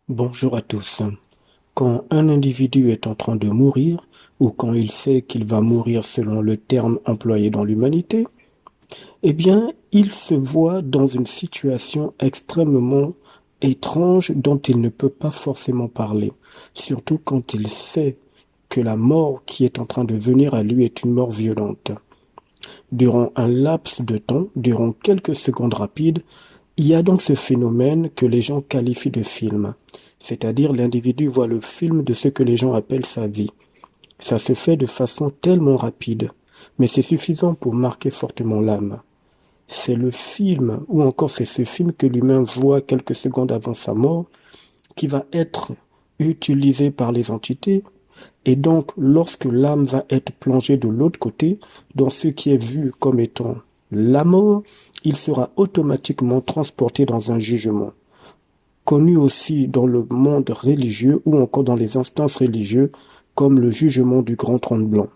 Bonjour à tous. Quand un individu est en train de mourir, ou quand il sait qu'il va mourir selon le terme employé dans l'humanité, eh bien, il se voit dans une situation extrêmement étrange dont il ne peut pas forcément parler, surtout quand il sait que la mort qui est en train de venir à lui est une mort violente. Durant un laps de temps, durant quelques secondes rapides, il y a donc ce phénomène que les gens qualifient de film, c'est-à-dire l'individu voit le film de ce que les gens appellent sa vie. Ça se fait de façon tellement rapide, mais c'est suffisant pour marquer fortement l'âme. C'est le film, ou encore c'est ce film que l'humain voit quelques secondes avant sa mort, qui va être utilisé par les entités, et donc lorsque l'âme va être plongée de l'autre côté, dans ce qui est vu comme étant la mort, il sera automatiquement transporté dans un jugement, connu aussi dans le monde religieux ou encore dans les instances religieuses comme le jugement du grand trône blanc.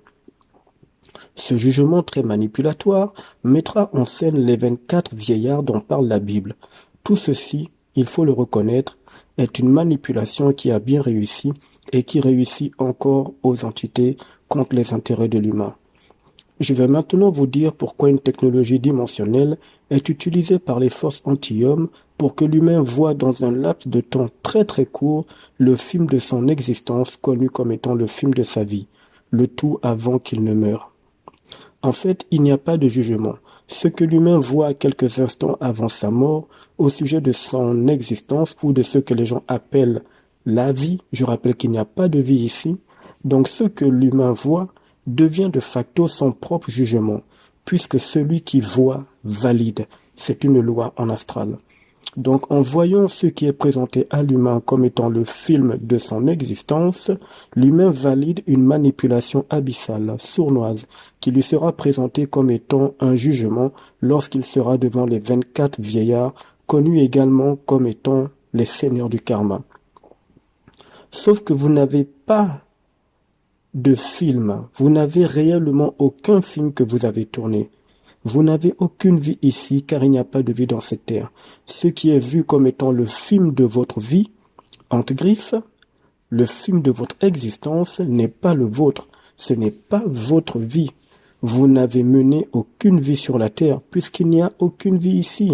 Ce jugement très manipulatoire mettra en scène les 24 vieillards dont parle la Bible. Tout ceci, il faut le reconnaître, est une manipulation qui a bien réussi et qui réussit encore aux entités contre les intérêts de l'humain. Je vais maintenant vous dire pourquoi une technologie dimensionnelle est utilisée par les forces anti-hommes pour que l'humain voit dans un laps de temps très très court le film de son existence connu comme étant le film de sa vie, le tout avant qu'il ne meure. En fait, il n'y a pas de jugement. Ce que l'humain voit quelques instants avant sa mort au sujet de son existence ou de ce que les gens appellent la vie, je rappelle qu'il n'y a pas de vie ici, donc ce que l'humain voit devient de facto son propre jugement, puisque celui qui voit valide. C'est une loi en astral. Donc en voyant ce qui est présenté à l'humain comme étant le film de son existence, l'humain valide une manipulation abyssale, sournoise, qui lui sera présentée comme étant un jugement lorsqu'il sera devant les 24 vieillards, connus également comme étant les seigneurs du karma. Sauf que vous n'avez pas de film, vous n'avez réellement aucun film que vous avez tourné. Vous n'avez aucune vie ici car il n'y a pas de vie dans cette terre. Ce qui est vu comme étant le film de votre vie, entre griffes, le film de votre existence n'est pas le vôtre. Ce n'est pas votre vie. Vous n'avez mené aucune vie sur la terre puisqu'il n'y a aucune vie ici.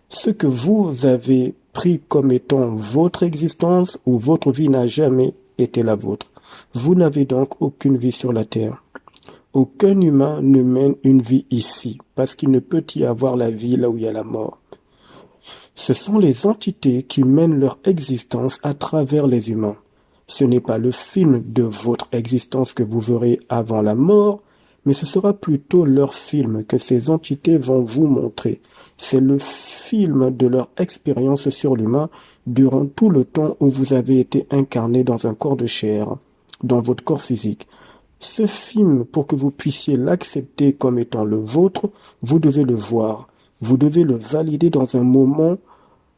Ce que vous avez pris comme étant votre existence ou votre vie n'a jamais été la vôtre. Vous n'avez donc aucune vie sur la terre. Aucun humain ne mène une vie ici, parce qu'il ne peut y avoir la vie là où il y a la mort. Ce sont les entités qui mènent leur existence à travers les humains. Ce n'est pas le film de votre existence que vous verrez avant la mort, mais ce sera plutôt leur film que ces entités vont vous montrer. C'est le film de leur expérience sur l'humain durant tout le temps où vous avez été incarné dans un corps de chair, dans votre corps physique. Ce film, pour que vous puissiez l'accepter comme étant le vôtre, vous devez le voir. Vous devez le valider dans un moment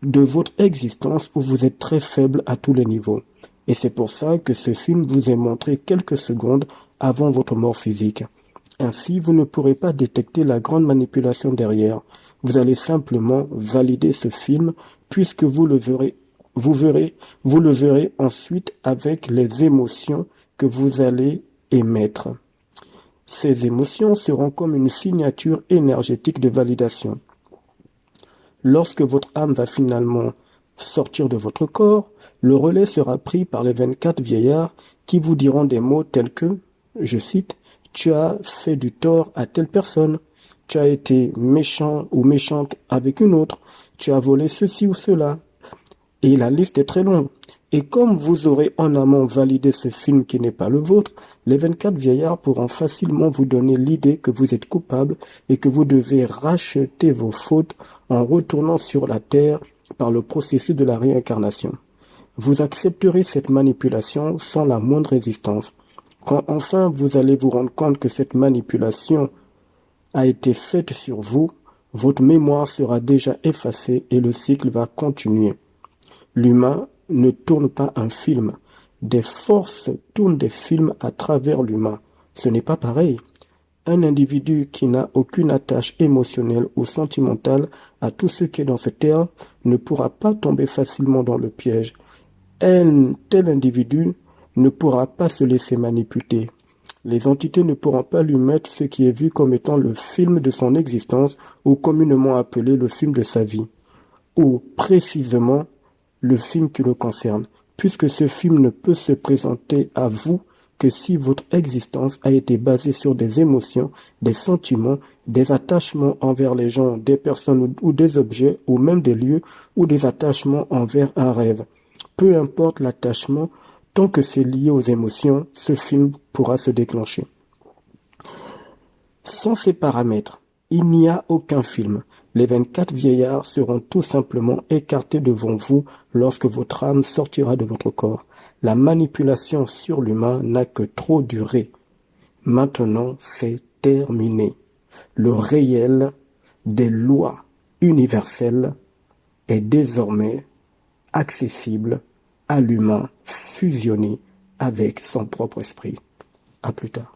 de votre existence où vous êtes très faible à tous les niveaux. Et c'est pour ça que ce film vous est montré quelques secondes avant votre mort physique. Ainsi, vous ne pourrez pas détecter la grande manipulation derrière. Vous allez simplement valider ce film puisque vous le verrez ensuite avec les émotions que vous allez émettre. Ces émotions seront comme une signature énergétique de validation. Lorsque votre âme va finalement sortir de votre corps, le relais sera pris par les 24 vieillards qui vous diront des mots tels que, je cite, « Tu as fait du tort à telle personne, tu as été méchant ou méchante avec une autre, tu as volé ceci ou cela. » Et la liste est très longue. Et comme vous aurez en amont validé ce film qui n'est pas le vôtre, les 24 vieillards pourront facilement vous donner l'idée que vous êtes coupable et que vous devez racheter vos fautes en retournant sur la terre par le processus de la réincarnation. Vous accepterez cette manipulation sans la moindre résistance. Quand enfin vous allez vous rendre compte que cette manipulation a été faite sur vous, votre mémoire sera déjà effacée et le cycle va continuer. L'humain ne tourne pas un film. Des forces tournent des films à travers l'humain. Ce n'est pas pareil. Un individu qui n'a aucune attache émotionnelle ou sentimentale à tout ce qui est dans cette terre ne pourra pas tomber facilement dans le piège. Un tel individu ne pourra pas se laisser manipuler. Les entités ne pourront pas lui mettre ce qui est vu comme étant le film de son existence ou communément appelé le film de sa vie, ou précisément le film qui le concerne, puisque ce film ne peut se présenter à vous que si votre existence a été basée sur des émotions, des sentiments, des attachements envers les gens, des personnes ou des objets, ou même des lieux, ou des attachements envers un rêve. Peu importe l'attachement, tant que c'est lié aux émotions, ce film pourra se déclencher. Sans ces paramètres, il n'y a aucun film. Les 24 vieillards seront tout simplement écartés devant vous lorsque votre âme sortira de votre corps. La manipulation sur l'humain n'a que trop duré. Maintenant, c'est terminé. Le réel des lois universelles est désormais accessible à l'humain fusionné avec son propre esprit. À plus tard.